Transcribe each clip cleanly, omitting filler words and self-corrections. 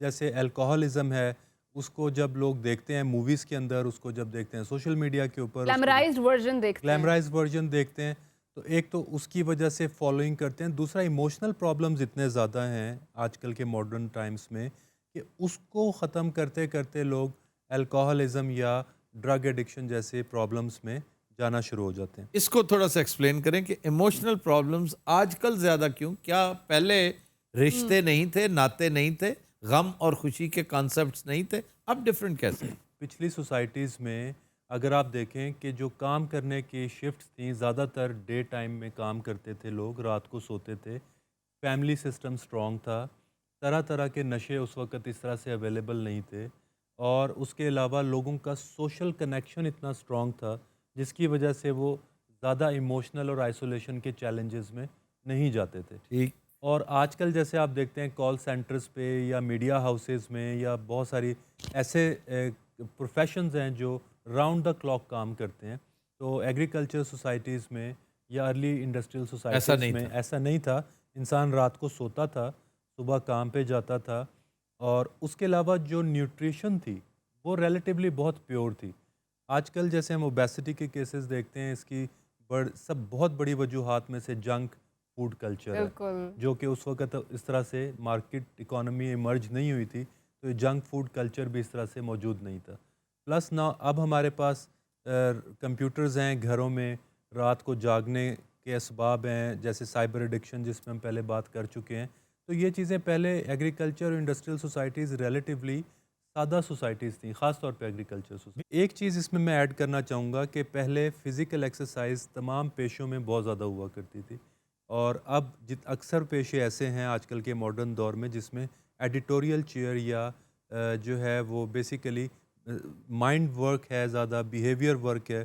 جیسے الکوہلزم ہے، اس کو جب لوگ دیکھتے ہیں موویز کے اندر، اس کو جب دیکھتے ہیں سوشل میڈیا کے اوپر، گلیمرائزڈ ورژن دیکھتے ہیں. گلیمرائز ورژن دیکھتے ہیں، تو ایک تو اس کی وجہ سے فالوئنگ کرتے ہیں، دوسرا ایموشنل پرابلمز اتنے زیادہ ہیں آج کل کے ماڈرن ٹائمز میں کہ اس کو ختم کرتے کرتے لوگ الکوہلزم یا ڈرگ ایڈکشن جیسے پرابلمز میں جانا شروع ہو جاتے ہیں. اس کو تھوڑا سا ایکسپلین کریں کہ ایموشنل پرابلمز آج کل زیادہ کیوں؟ کیا پہلے رشتے نہیں تھے، ناطے نہیں تھے، غم اور خوشی کے کانسیپٹس نہیں تھے؟ اب ڈفرینٹ کیسے؟ پچھلی سوسائٹیز میں اگر آپ دیکھیں کہ جو کام کرنے کی شفٹس تھیں، زیادہ تر ڈے ٹائم میں کام کرتے تھے لوگ، رات کو سوتے تھے، فیملی سسٹم سٹرونگ تھا، طرح طرح کے نشے اس وقت اس طرح سے اویلیبل نہیں تھے، اور اس کے علاوہ لوگوں کا سوشل کنیکشن اتنا سٹرونگ تھا جس کی وجہ سے وہ زیادہ ایموشنل اور آئسولیشن کے چیلنجز میں نہیں جاتے تھے. ٹھیک. اور آج کل جیسے آپ دیکھتے ہیں کال سینٹرز پہ یا میڈیا ہاؤسز میں یا بہت ساری ایسے پروفیشنز ہیں جو راؤنڈ دا کلاک کام کرتے ہیں، تو ایگریکلچر سوسائٹیز میں یا ارلی انڈسٹریل سوسائٹیز میں ایسا نہیں تھا. انسان رات کو سوتا تھا، صبح کام پہ جاتا تھا، اور اس کے علاوہ جو نیوٹریشن تھی وہ ریلیٹیولی بہت پیور تھی. آج کل جیسے ہم اوبیسٹی کے کیسز دیکھتے ہیں، اس کی بہت بڑی وجوہات میں سے جنک فوڈ کلچر ہے، جو کہ اس وقت اس طرح سے مارکیٹ اکانومی ایمرج نہیں ہوئی تھی، تو جنک فوڈ کلچر بھی اس طرح سے موجود نہیں تھا. پلس اب ہمارے پاس کمپیوٹرز ہیں گھروں میں، رات کو جاگنے کے اسباب ہیں جیسے سائبر ایڈکشن جس میں ہم پہلے بات کر چکے ہیں. تو یہ چیزیں پہلے ایگریکلچر اور انڈسٹریل سوسائٹیز ریلیٹیولی سادہ سوسائٹیز تھیں، خاص طور پہ ایگریکلچر سوسائٹی. ایک چیز اس میں ایڈ کرنا چاہوں گا کہ پہلے فزیکل ایکسرسائز تمام پیشوں میں بہت زیادہ ہوا کرتی تھی، اور اب اکثر پیشے ایسے ہیں آج کل کے ماڈرن دور میں جس میں ایڈیٹوریل چیئر یا جو ہے وہ بیسیکلی مائنڈ ورک ہے، زیادہ بیہیویئر ورک ہے،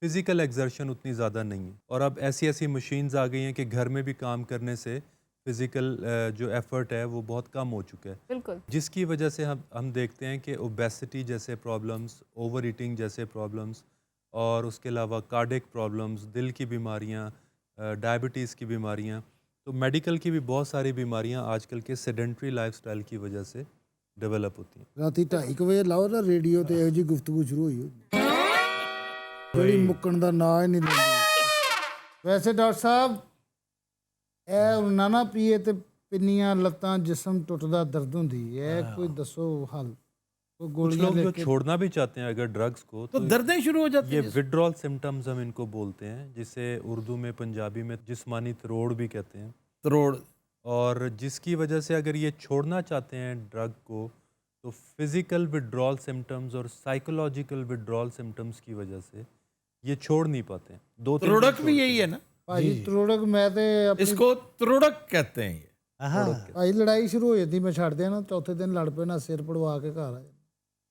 فزیکل ایگزرشن اتنی زیادہ نہیں ہے. اور اب ایسی مشینز آ گئی ہیں کہ گھر میں بھی کام کرنے سے فزیکل جو ایفرٹ ہے وہ بہت کم ہو چکا ہے، بالکل، جس کی وجہ سے ہم دیکھتے ہیں کہ اوبیسٹی جیسے پرابلمس، اوور ایٹنگ جیسے پرابلمس، اور اس کے علاوہ کارڈک پرابلمس، دل کی بیماریاں، ڈائبٹیز کی بیماریاں، تو میڈیکل کی بھی بہت ساری بیماریاں آج کل کے سیڈنٹری لائف سٹائل کی وجہ سے ڈیولپ ہوتی ہیں. ਰਾਤੀ 2:30 ਵਜੇ ਲਾਓ ਨਾ ਰੇਡੀਓ ਤੇ ਇਹੋ ਜਿਹੀ ਗੁਫ਼ਤਗੂ ਸ਼ੁਰੂ ਹੋਈ ਹੋਈ ਜਿਹੜੀ ਮੁੱਕਣ ਦਾ ਨਾਂ ਹੀ ਨਹੀਂ ਲੈਂਦੀ. ਵੈਸੇ ਡਾਕਟਰ ਸਾਹਿਬ ਇਹ ਨਾ ਨਾ ਪੀਏ ਤੇ ਪਿੰਨੀਆਂ ਲੱਤਾਂ ਜਿਸਮ ਟੁੱਟਦਾ ਦਰਦ ਹੁੰਦੀ ਹੈ, ਕੋਈ ਦੱਸੋ ਹੱਲ, ਕੋਈ کچھ ਗੋਲੀਆਂ لوگ ਲੈ جو کے. چھوڑنا بھی چاہتے ہیں اگر ڈرگس کو تو دردیں شروع ہو جاتی یہ ہیں. وڈرول سمٹمز ہم ان کو بولتے ہیں، جسے اردو میں پنجابی میں جسمانی تروڑ بھی کہتے ہیں. تروڑ. اور جس کی وجہ سے اگر یہ چھوڑنا چاہتے ہیں ڈرگ کو، تو فزیکل وڈرول سمٹمز اور سائیکولوجیکل وڈرول سمٹمز کی وجہ سے یہ چھوڑ نہیں پاتے ہیں. تروڑک بھی یہی ہے نا؟ ਭਾਈ ਤਰੋੜਕ ਮੈਂ ਤੇ اس کو تروڑک کہتے ہیں. یہ ਭਾਈ ਲੜਾਈ ਸ਼ੁਰੂ ਹੋ ਜਾਂਦੀ, ਮੈਂ ਛੱਡ ਦਿਆਂ ਨਾ ਚੌਥੇ ਦਿਨ ਲੜ ਪਏ ਨਾ, ਸਿਰ ਪੜਵਾ ਕੇ ਘਰ ਆ ਜਾਂਦਾ.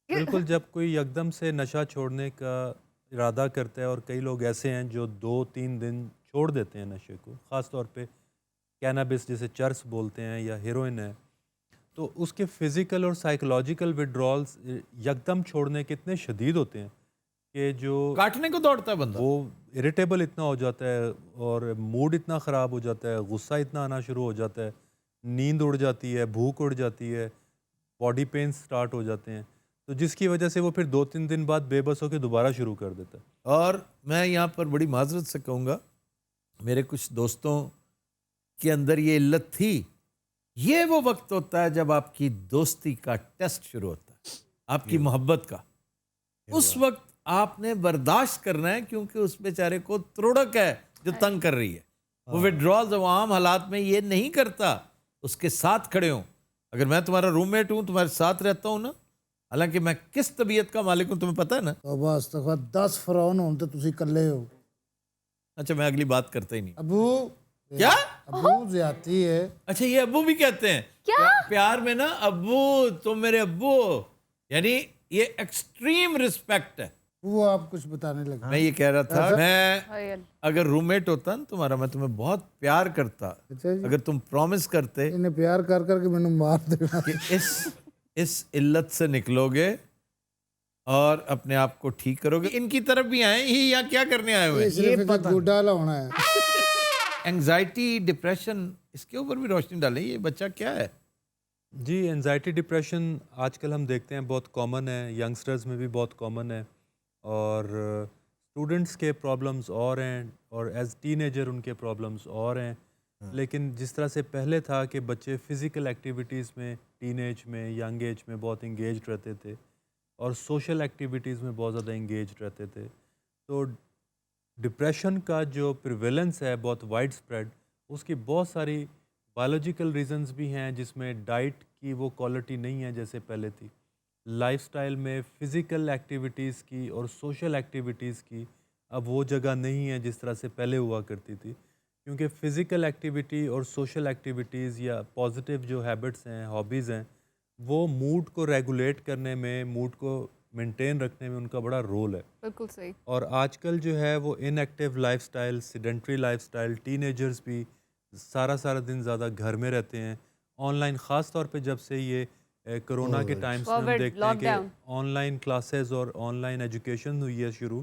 بالکل. جب کوئی یکدم سے نشہ چھوڑنے کا ارادہ کرتا ہے، اور کئی لوگ ایسے ہیں جو 2-3 دن چھوڑ دیتے ہیں نشے کو، خاص طور پہ کینابس جسے چرس بولتے ہیں یا ہیروئن ہے، تو اس کے فزیکل اور سائیکولوجیکل وڈرالز یکدم چھوڑنے کے اتنے شدید ہوتے ہیں کہ جو کاٹنے کو دوڑتا ہے بندہ. وہ اریٹیبل اتنا ہو جاتا ہے، اور موڈ اتنا خراب ہو جاتا ہے، غصہ اتنا آنا شروع ہو جاتا ہے، نیند اڑ جاتی ہے، بھوک اڑ جاتی ہے، باڈی پینز سٹارٹ ہو جاتے ہیں، تو جس کی وجہ سے وہ پھر 2-3 دن بعد بے بس ہو کے دوبارہ شروع کر دیتا ہے. اور میں یہاں پر بڑی معذرت سے کہوں گا، میرے کچھ دوستوں کے اندر یہ علت تھی. یہ وہ وقت ہوتا ہے جب آپ کی دوستی کا ٹیسٹ شروع ہوتا ہے، آپ کی محبت کا. اس وقت آپ نے برداشت کرنا ہے، کیونکہ اس بیچارے کو تروڑک ہے جو تنگ کر رہی ہے. وہ وڈرالز عوام حالات میں یہ نہیں کرتا، اس کے ساتھ کھڑے ہوں. اگر میں تمہارا روم میٹ ہوں، تمہارے ساتھ رہتا ہوں نا، حالانکہ میں کس طبیعت کا مالک ہوں تمہیں پتہ ہے نا. توبہ استغفار. 10 فرعون ہون ਤੇ ਤੁਸੀਂ ਇਕੱਲੇ ਹੋ. اچھا میں اگلی بات کرتا ہی نہیں. ابو کیا؟ ابو زیادتی ہے. اچھا یہ ابو بھی کہتے ہیں پیار میں نا، ابو تم میرے ابو ہو، یعنی یہ ایکسٹریم رسپیکٹ ہے. وہ آپ کچھ بتانے لگے. میں یہ کہہ رہا تھا، میں حیل. اگر روم میٹ ہوتا نا تمہارا، میں تمہیں بہت پیار کرتا. اچھا جی، اگر تم پرومس کرتے انہیں پیار کر کر کے میں نے مار دینا. کہ اس علت سے نکلو گے اور اپنے آپ کو ٹھیک کرو گے. ان کی طرف بھی آئے ہی یا کیا کرنے آئے ہوئے؟ صرف ایک گوڈا لاؤنا ہے. اینگزائٹی، ڈپریشن، اس کے اوپر بھی روشنی ڈالیں. یہ بچہ کیا ہے؟ جی انزائٹی ڈپریشن آج کل ہم دیکھتے ہیں بہت کامن ہے، ینگسٹرز میں بھی بہت کامن ہے، اور اسٹوڈنٹس کے پرابلمس اور ہیں، اور ایز ٹین ایجر ان کے پرابلمس اور ہیں. لیکن جس طرح سے پہلے تھا کہ بچے فزیکل ایکٹیویٹیز میں ٹین ایج میں ینگ ایج میں بہت انگیجڈ رہتے تھے اور سوشل ایکٹیویٹیز میں بہت زیادہ انگیجڈ رہتے تھے، تو ڈپریشن کا جو پریویلنس ہے بہت وائڈ اسپریڈ، اس کی بہت ساری بایولوجیکل ریزنز بھی ہیں، جس میں ڈائٹ کی وہ کوالٹی نہیں ہے جیسے پہلے تھی، لائف سٹائل میں فزیکل ایکٹیویٹیز کی اور سوشل ایکٹیویٹیز کی اب وہ جگہ نہیں ہے جس طرح سے پہلے ہوا کرتی تھی، کیونکہ فزیکل ایکٹیویٹی اور سوشل ایکٹیویٹیز یا پازیٹیو جو ہیبٹس ہیں، ہابیز ہیں، وہ موڈ کو ریگولیٹ کرنے میں، موڈ کو مینٹین رکھنے میں ان کا بڑا رول ہے. بالکل صحیح. اور آج کل جو ہے وہ in active life style, sedentary life style, ten agers بھی سارا دن زیادہ گھر میں رہتے ہیں. آن لائن خاص طور پہ جب سے یہ کرونا کے ٹائم سے ہم کووڈ، دیکھتے ہیں لاک کہ ڈاؤن. آن لائن کلاسز اور آن لائن ایجوکیشن ہوئی ہے شروع،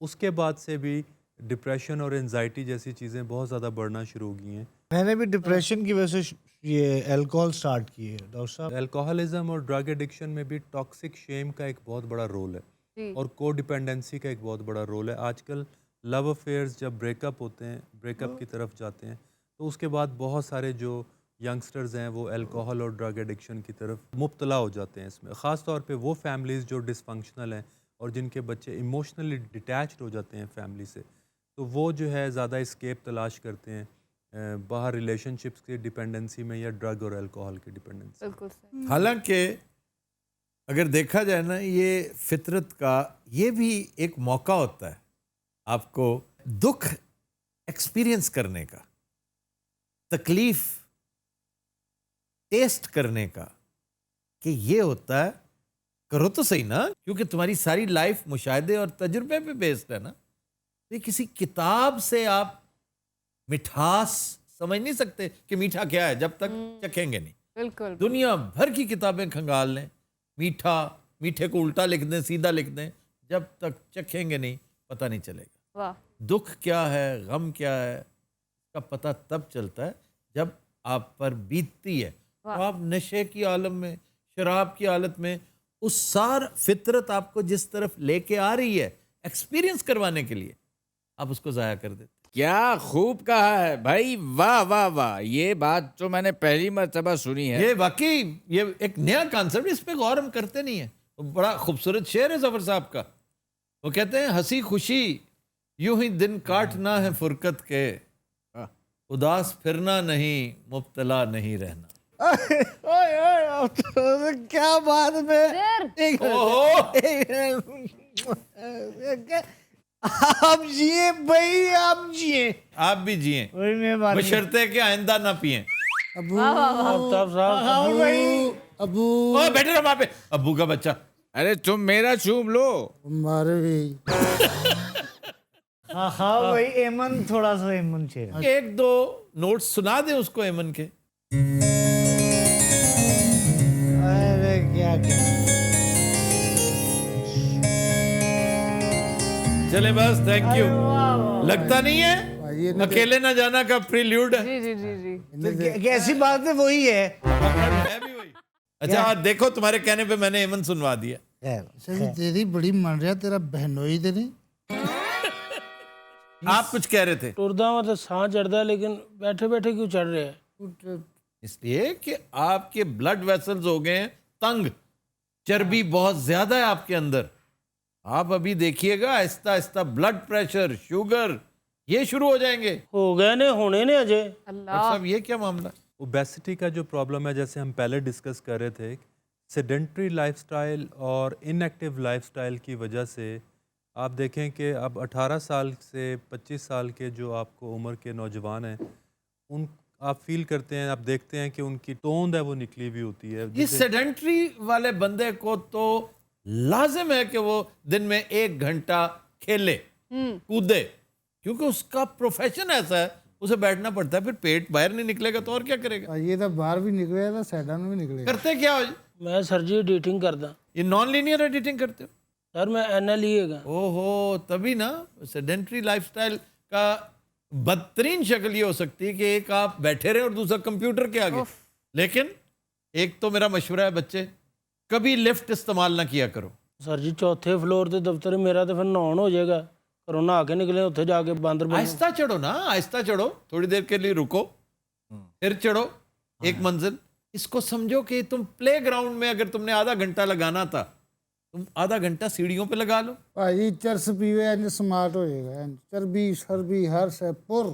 اس کے بعد سے بھی ڈپریشن اور انزائٹی جیسی چیزیں بہت زیادہ بڑھنا شروع ہو گئی ہیں. میں نے بھی ڈپریشن کی وجہ سے یہ الکوہول سٹارٹ کی ہے ڈاکٹر صاحب. الکوہلزم اور ڈرگ ایڈکشن میں بھی ٹاکسک شیم کا ایک بہت بڑا رول ہے، جی. اور کو ڈیپینڈنسی کا ایک بہت بڑا رول ہے. آج کل لو افیئرز جب بریک اپ ہوتے ہیں، بریک اپ کی طرف جاتے ہیں، تو اس کے بعد بہت سارے جو ینگسٹرز ہیں وہ الکوہل اور ڈرگ ایڈکشن کی طرف مبتلا ہو جاتے ہیں. اس میں خاص طور پہ وہ فیملیز جو ڈس فنکشنل ہیں اور جن کے بچے ایموشنلی ڈیٹیچڈ ہو جاتے ہیں فیملی سے، تو وہ جو ہے زیادہ اسکیپ تلاش کرتے ہیں باہر ریلیشن شپس کی ڈیپینڈنسی میں یا ڈرگ اور الکوہل کی ڈیپینڈنسی. بالکل صحیح. حالانکہ اگر دیکھا جائے نا، یہ فطرت کا یہ بھی ایک موقع ہوتا ہے آپ کو دکھ ایکسپیرینس کرنے کا، تکلیف ٹیسٹ کرنے کا، کہ یہ ہوتا ہے، کرو تو صحیح نا، کیونکہ تمہاری ساری لائف مشاہدے اور تجربے پہ بیسڈ ہے نا. یہ کسی کتاب سے آپ مٹھاس سمجھ نہیں سکتے کہ میٹھا کیا ہے جب تک چکھیں گے نہیں. بالکل. دنیا بھر کی کتابیں کھنگال لیں، میٹھے کو الٹا لکھ دیں، سیدھا لکھ دیں، جب تک چکھیں گے نہیں پتہ نہیں چلے گا. واہ. دکھ کیا ہے، غم کیا ہے، اس کا پتہ تب چلتا ہے جب آپ پر بیتتی ہے. تو آپ نشے کی عالم میں، شراب کی حالت میں، اس سار فطرت آپ کو جس طرف لے کے آ رہی ہے ایکسپیرینس کروانے کے لیے، آپ اس کو ضائع کر دیتے. کیا خوب کہا ہے بھائی، واہ واہ واہ. یہ بات تو میں نے پہلی مرتبہ سنی ہے. یہ واقعی یہ ایک نیا کانسیپٹ، اس پہ غور ہم کرتے نہیں ہیں. بڑا خوبصورت شعر ہے ظفر صاحب کا. وہ کہتے ہیں ہنسی خوشی یوں ہی دن کاٹنا ہے فرقت کے، اداس پھرنا نہیں، مبتلا نہیں رہنا. کیا بات میں آپ جیے بھائی، آپ جیے، آپ بھی جئیں، وہی میں بات بشرطے کہ آئندہ نہ پئیں. ابو ابو اوہ بیٹھے رہو وہاں پہ. ابو کا بچہ. ارے تم میرا چوم لو. ہمارے بھی ہاں بھائی، ایمن تھوڑا سا ایمن چاہیے. ایک دو نوٹس سنا دیں اس کو ایمن کے. ارے کیا چلے بس، تھینک یو. لگتا نہیں ہے اکیلے نہ جانا کا پریلیوڈ ہے. جی جی جی جی. کیسی بات ہے، وہی ہے. اچھا دیکھو، تمہارے کہنے پہ میں نے ایمن سنوا دیا. تیری بڑی من رہا، تیرا بہنوئی تے نہیں. آپ کچھ کہہ رہے تھے. ٹردا مطلب سانس چڑھتا ہے، لیکن بیٹھے بیٹھے کیوں چڑھ رہے ہیں؟ اس لیے کہ آپ کے بلڈ ویسلز ہو گئے ہیں تنگ، چربی بہت زیادہ ہے آپ کے اندر. آپ ابھی دیکھیے گا آہستہ آہستہ بلڈ پریشر، شوگر یہ شروع ہو جائیں گے. ہو گئے نے، ہونے نے اجے. ڈاکٹر صاحب یہ کیا معاملہ؟ اوبیسٹی کا جو پرابلم ہے، جیسے ہم پہلے ڈسکس کر رہے تھے، سیڈنٹری لائف سٹائل اور ان ایکٹیو لائف سٹائل کی وجہ سے آپ دیکھیں کہ اب 18 سال سے 25 سال کے جو آپ کو عمر کے نوجوان ہیں، ان آپ فیل کرتے ہیں، آپ دیکھتے ہیں کہ ان کی توند ہے وہ نکلی ہوئی ہوتی ہے. یہ سیڈنٹری والے بندے کو تو لازم ہے کہ وہ دن میں 1 گھنٹہ کھیلے، کودے، کیونکہ اس کا پروفیشن ایسا ہے، اسے بیٹھنا پڑتا ہے. پھر پیٹ باہر نہیں نکلے گا تو اور کیا کرے گا؟ یہ تو باہر بھی نکلے گا، سائڈان میں بھی نکلے گا. کرتے کیا ہو؟ میں سر جی ایڈیٹنگ کردا. یہ نان لینئر ایڈیٹنگ کرتے ہو؟ سر میں NL ہی گا. او ہو، تبھی نا سیڈنٹری لائف سٹائل کا بدترین شکل یہ ہو سکتی ہے کہ ایک آپ بیٹھے رہے اور دوسرا کمپیوٹر کے آگے. لیکن ایک تو میرا مشورہ ہے بچے کبھی لفٹ استعمال نہ کیا کرو. ਸਰ ਜੀ ਚੌਥੇ ਫਲੋਰ ਤੇ ਦਫ਼ਤਰ ਮੇਰਾ ਤੇ ਫਿਰ ਨਹਾਉਣ ਹੋ ਜਾਏਗਾ ਘਰੋਂ ਨਹਾ ਕੇ ਨਿਕਲੇ ਉੱਥੇ ਜਾ ਕੇ ਬਾਂਦਰ ਬਣ آہستہ چڑھو نا, آہستہ چڑھو, تھوڑی دیر کے لیے رکو پھر چڑھو ایک منزل. اس کو سمجھو کہ تم پلے گراؤنڈ میں اگر تم نے آدھا گھنٹہ لگانا تھا تم آدھا گھنٹہ سیڑھیوں پہ لگا لو. ਭਾਜੀ ਚਰਸ ਪੀਵੇ ਇੰਜ ਸਮਾਰਟ ਹੋ ਜਾਏਗਾ ਇੰਜ ਚਰਬੀ ਸ਼ਰਬੀ ਹਰ ਸ਼ੈ ਪੁਰ.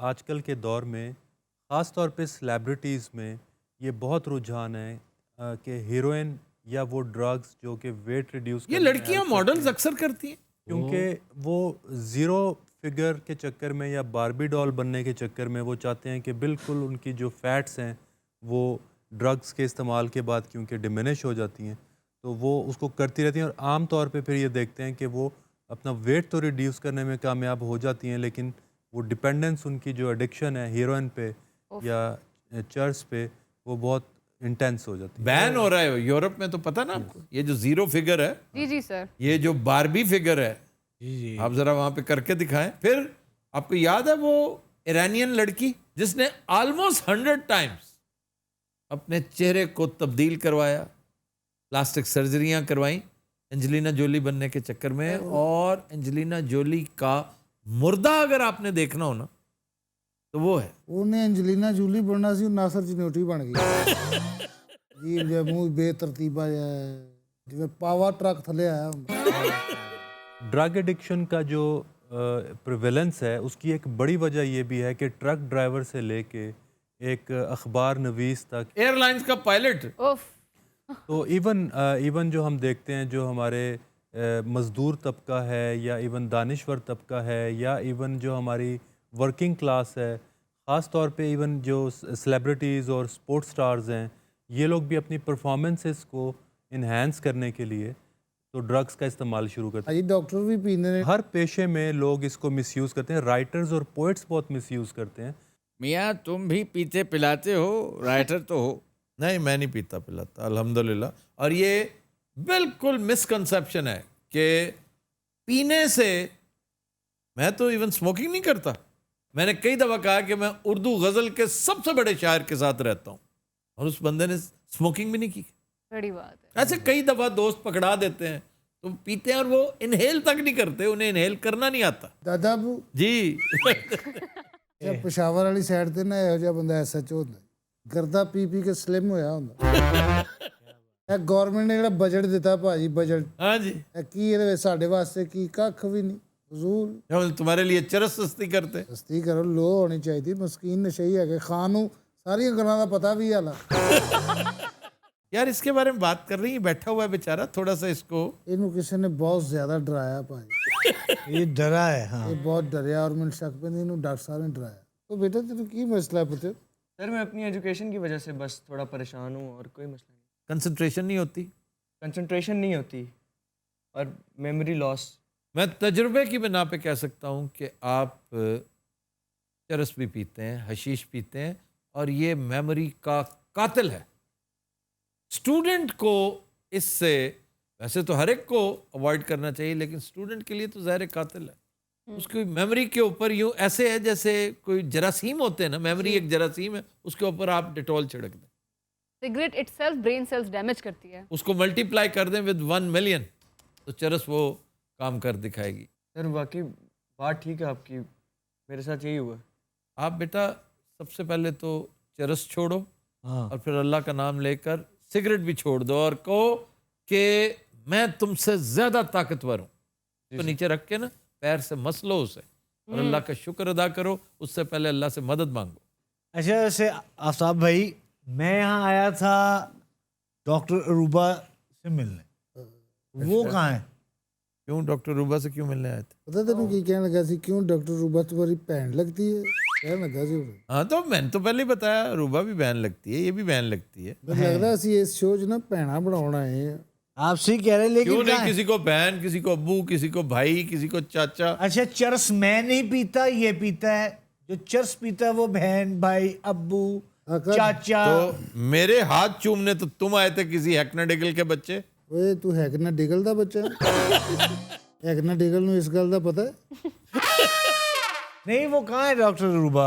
آج کل کے دور میں خاص طور پہ سلیبریٹیز میں یہ بہت رجحان ہے کہ ہیروئن یا وہ ڈرگز جو کہ ویٹ ریڈیوس یہ لڑکیاں ماڈلز اکثر کرتی ہیں کیونکہ وہ زیرو فگر کے چکر میں یا باربی ڈال بننے کے چکر میں وہ چاہتے ہیں کہ بالکل ان کی جو فیٹس ہیں وہ ڈرگز کے استعمال کے بعد کیونکہ ڈیمینش ہو جاتی ہیں تو وہ اس کو کرتی رہتی ہیں. اور عام طور پہ پھر یہ دیکھتے ہیں کہ وہ اپنا ویٹ تو ریڈیوس کرنے میں کامیاب ہو جاتی ہیں لیکن وہ ڈپینڈنس ان کی جو ایڈکشن ہے ہیروئن پہ یا چرس پہ وہ بہت انٹینس ہو جاتی ہے. بین ہو رہا ہے یورپ میں تو پتہ نا آپ کو, یہ جو زیرو فگر ہے جی جی سر. یہ جو باربی فگر ہے آپ ذرا وہاں پہ کر کے دکھائیں. پھر آپ کو یاد ہے وہ ایرانین لڑکی جس نے آلموسٹ 100 ٹائمز اپنے چہرے کو تبدیل کروایا, پلاسٹک سرجریاں کروائیں انجلینا جولی بننے کے چکر میں, اور انجلینا جولی کا مردہ اگر آپ نے دیکھنا ہو نا تو وہ ہے. ਉਹਨੇ ਐਂਜਲੀਨਾ ਜੂਲੀ ਬਣਨਾ ਸੀ, ਉਹ ਨਾਸਰ ਚਨੋਟੀ ਬਣ ਗਈ ਜੀ. ਜੇ ਮੂੰਹ ਬੇਤਰਤੀਬਾ ਜਿਹਾ ਜਿਵੇਂ ਪਾਵਾ ਟਰੱਕ ਥੱਲੇ ਆਇਆ ਹੁੰਦਾ. ڈرگ ایڈکشن کا جو پریویلنس ہے اس کی ایک بڑی وجہ یہ بھی ہے کہ ٹرک ڈرائیور سے لے کے ایک اخبار نویس تک, ایئر لائنز کا پائلٹ, اوف. تو ایون جو ہم دیکھتے ہیں جو ہمارے مزدور طبقہ ہے یا ایون دانشور طبقہ ہے یا ایون جو ہماری ورکنگ کلاس ہے, خاص طور پہ ایون جو سلیبریٹیز اور سپورٹ سٹارز ہیں, یہ لوگ بھی اپنی پرفارمنسز کو انہینس کرنے کے لیے تو ڈرگس کا استعمال شروع کرتے ہیں. ਭਾਜੀ ਡਾਕਟਰ ਵੀ ਪੀਂਦੇ ਨੇ. ہر پیشے میں لوگ اس کو مس یوز کرتے ہیں. رائٹرز اور پوئٹس بہت مس یوز کرتے ہیں. میاں تم بھی پیتے پلاتے ہو, رائٹر تو ہو. نہیں میں نہیں پیتا پلاتا الحمدللہ. اور یہ بالکل مسکنسیپشن ہے کہ پینے سے, میں تو ایون سموکنگ نہیں کرتا. میں نے کئی دفعہ کہا کہ میں اردو غزل کے سب سے بڑے شاعر کے ساتھ رہتا ہوں اور اس بندے نے سموکنگ بھی نہیں کی. بڑی بات ہے. ایسے کئی دفعہ دوست پکڑا دیتے ہیں تو پیتے ہیں اور وہ انہیل تک نہیں کرتے, انہیں انہیل کرنا نہیں آتا. ਦਾਦਾ ਬੂ جی ਇਹ ਪਸ਼ਾਵਰ ਵਾਲੀ ਸਾਈਡ ਤੇ ਨਾ ਇਹੋ ਜਿਹਾ ਬੰਦਾ ਐਸਐਚਓ ਹੁੰਦਾ, ਗਰਦਾ ਪੀ ਪੀ ਕੇ ਸਲਿਮ ਹੋਇਆ ਹੁੰਦਾ. ਇਹ ਗਵਰਨਮੈਂਟ ਨੇ ਜਿਹੜਾ ਬਜਟ ਦਿੱਤਾ ਭਾਜੀ, ਬਜਟ ہاں جی, ਇਹ ਕੀ ਇਹਦੇ ਵਿੱਚ ਸਾਡੇ ਵਾਸਤੇ ਕੀ ਕੱਖ ਵੀ ਨਹੀਂ. ਫਜ਼ੂਲ ہم تمہارے لیے چرس سستی کرتے. ਸਸਤੀ ਕਰੋ, ਲੋ ਹੋਣੀ ਚਾਹੀਦੀ. ਮਸਕੀਨ ਨਸ਼ਈ ਹੈਗੇ, ਖਾਣ ਨੂੰ ਸਾਰੀਆਂ ਗੱਲਾਂ ਦਾ ਪਤਾ ਵੀ ਹਾਲਾ. یار اس کے بارے میں بات کر رہی ہیں, بیٹھا ہوا ہے بیچارہ, تھوڑا سا اس کو. ਇਹਨੂੰ ਕਿਸੇ ਨੇ ਬਹੁਤ ਜ਼ਿਆਦਾ ਡਰਾਇਆ ਭਾਜੀ, یہ ڈرا ہے. ہاں ਇਹ ਬਹੁਤ ਡਰਿਆ ਔਰ ਮੈਨੂੰ ਸ਼ੱਕ ਪੈਂਦਾ ਇਹਨੂੰ ਡਾਕਟਰ ਸਾਹਿਬ ਨੇ ਡਰਾਇਆ. تو بیٹا تیرے کی مسئلہ ہے پتہ؟ سر میں اپنی ایجوکیشن کی وجہ سے بس تھوڑا پریشان ہوں اور کوئی مسئلہ نہیں. کنسنٹریشن نہیں ہوتی, کنسنٹریشن نہیں ہوتی اور میموری لاس. میں تجربے کی بنا پہ کہہ سکتا ہوں کہ آپ چرس بھی پیتے ہیں, حشیش پیتے ہیں, اور یہ میموری کا قاتل ہے. اسٹوڈنٹ کو اس سے, ویسے تو ہر ایک کو اوائڈ کرنا چاہیے, لیکن اسٹوڈنٹ کے لیے تو ظاہر قاتل ہے. اس کی میموری کے اوپر یوں ایسے ہے جیسے کوئی جراثیم ہوتے ہیں نا, میموری ایک جراثیم ہے, اس کے اوپر آپ ڈیٹول چھڑک دیں, cigarette itself brain cells damage کرتی ہے. اس کو ملٹی پلائی کر دیں ود 1 ملین, تو چرس وہ کام کر دکھائے گی. سر واقعی بات ٹھیک ہے آپ کی, میرے ساتھ یہی ہوا. آپ بیٹا سب سے پہلے تو چرس چھوڑو, اور پھر اللہ کا نام لے کر سگریٹ بھی چھوڑ دو, اور کہو کہ میں تم سے زیادہ طاقتور ہوں. تو نیچے رکھ کے نا پیر سے مسلو اسے, اور اللہ کا شکر ادا کرو. اس سے پہلے اللہ سے مدد مانگو. اچھا ویسے آفتاب بھائی, میں یہاں آیا تھا ڈاکٹر عروبہ سے ملنے, وہ کہاں ہیں؟ کیوں ڈاکٹر روبا سے کیوں ملنے آئے تھے؟ ਪਤਾ ਤੈਨੂੰ ਕੀ ਕਹਿਣ ਲੱਗਾ ਸੀ? ਕਿਉਂ ਡਾਕਟਰ ਰੂਬਾ ਤੁਹਾਡੀ ਭੈਣ ਲੱਗਦੀ ਹੈ ਕਹਿਣ ਲੱਗਾ ਸੀ ਉਹ. ہاں تو میں نے تو پہلے ہی بتایا, روبا بھی بہن لگتی ہے, یہ بھی بہن لگتی ہے. ਮੈਨੂੰ ਲੱਗਦਾ ਅਸੀਂ ਇਸ ਸ਼ੋਅ 'ਚ ਨਾ ਭੈਣਾਂ ਬਣਾਉਣ ਆਏ ਆ. آپ سے کہہ رہے کیوں لیکن نہیں, کسی کو بہن, کسی کو ابو, کسی کو بھائی, کسی کو چاچا. اچھا چرس میں نہیں پیتا, یہ پیتا ہے. جو چرس پیتا ہے وہ بہن, بھائی, ابو, چاچا. تو میرے ہاتھ چومنے تو تم آئے تھے کسی ہیکنر ڈگل کے بچے. ਓਏ ਤੂੰ ਹੈਗਨਾ ਡਿਗਲ ਦਾ ਬੱਚਾ? ਹੈਗਨਾ ਡਿਗਲ ਨੂੰ ਇਸ ਗੱਲ ਦਾ ਪਤਾ ਹੈ? نہیں وہ کہاں ہے ڈاکٹر عروبہ؟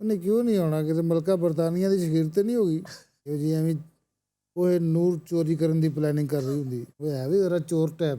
ਉਹਨੇ ਕਿਉਂ ਨਹੀਂ ਆਉਣਾ? ਕਿਤੇ ਮਲਕਾ ਬਰਤਾਨੀਆ ਦੀ ਸ਼ਗੀਰ ਤੇ ਨਹੀਂ ਹੋਗੀ ਇਹੋ ਜੀ ਐਵੇਂ ਉਹ ਇਹ ਨੂਰ ਚੋਰੀ ਕਰਨ ਦੀ ਪਲੈਨਿੰਗ ਕਰ ਰਹੀ ਹੁੰਦੀ। ਉਹ ਹੈ ਵੀ ਜ਼ਰਾ ਚੋਰ ਟੈਪ।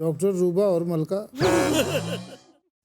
ਡਾਕਟਰ ਰੂਬਾ ਔਰ ਮਲਕਾ।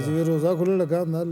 ਜਿਵੇਂ ਰੋਜ਼ਾ ਖੁੱਲ੍ਹਣ ਲੱਗਾ ਹੁੰਦਾ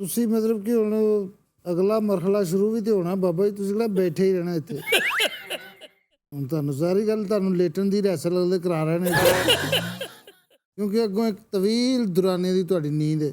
ਤੁਸੀਂ ਮਤਲਬ ਕਿ ਹੁਣ ਅਗਲਾ ਮਰਹਲਾ ਸ਼ੁਰੂ ਵੀ ਤੇ ਹੋਣਾ ਬਾਬਾ ਜੀ, ਤੁਸੀਂ ਕਿਹੜਾ ਬੈਠੇ ਹੀ ਰਹਿਣਾ ਇੱਥੇ? ਹੁਣ ਤੁਹਾਨੂੰ ਸਾਰੀ ਗੱਲ ਤੁਹਾਨੂੰ ਲੇਟਣ ਦੀ ਰੈਸਲ ਅਗਲੇ ਕਰਾ ਰਹੇ ਨੇ ਕਿਉਂਕਿ ਅੱਗੋਂ ਇੱਕ ਤਵੀਲ ਦੁਰਾਨੇ ਦੀ ਤੁਹਾਡੀ ਨੀਂਦ ਹੈ।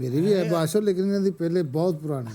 ਮੇਰੀ ਵੀ ਹੈ ਬਾਦਸ਼ਾਹ, ਲੇਕਿਨ ਇਹਨਾਂ ਦੀ ਪਹਿਲੇ ਬਹੁਤ ਪੁਰਾਣੀ।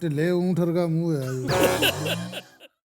ਢਿੱਲੇ ਊਂਠ ਵਰਗਾ ਮੂੰਹ ਹੈ।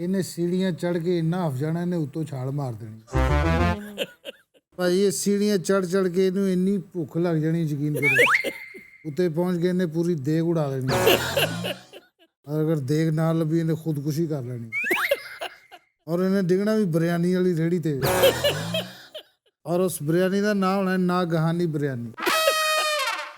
ਇਹਨੇ ਸੀੜੀਆਂ ਚੜ ਕੇ ਇੰਨਾ ਹਫ ਜਾਣਾ, ਇਹਨੇ ਉੱਤੋਂ ਛਾਲ ਮਾਰ ਦੇਣੀ। ਭਾਈ ਇਹ ਸੀੜੀਆਂ ਚੜ ਕੇ ਇਹਨੂੰ ਇੰਨੀ ਭੁੱਖ ਲੱਗ ਜਾਣੀ, ਯਕੀਨ ਕਰੋ। ਉੱਤੇ ਪਹੁੰਚ ਕੇ ਇਹਨੇ ਪੂਰੀ ਦੇਗ ਉਡਾ ਦੇਣੀ, ਔਰ ਅਗਰ ਦੇਗ ਨਾ ਲੱਭੀ ਇਹਨੇ ਖੁਦਕੁਸ਼ੀ ਕਰ ਲੈਣੀ, ਔਰ ਇਹਨੇ ਡਿੱਗਣਾ ਵੀ ਬਿਰਿਆਨੀ ਵਾਲੀ ਰੇਹੜੀ ਤੇ, ਔਰ ਉਸ ਬਿਰਿਆਨੀ ਦਾ ਨਾਮ ਹੋਣਾ ਨਾਗਹਾਨੀ ਬਿਰਿਆਨੀ।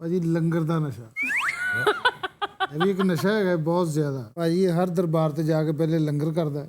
ਭਾਜੀ ਲੰਗਰ ਦਾ ਨਸ਼ਾ ਇਹ ਵੀ ਇੱਕ ਨਸ਼ਾ ਹੈਗਾ ਬਹੁਤ ਜ਼ਿਆਦਾ। ਭਾਜੀ ਇਹ ਹਰ ਦਰਬਾਰ ਤੇ ਜਾ ਕੇ ਪਹਿਲੇ ਲੰਗਰ ਕਰਦਾ ਹੈ,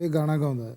ਇਹ ਗਾਣਾ ਗਾਉਂਦਾ ਹੈ।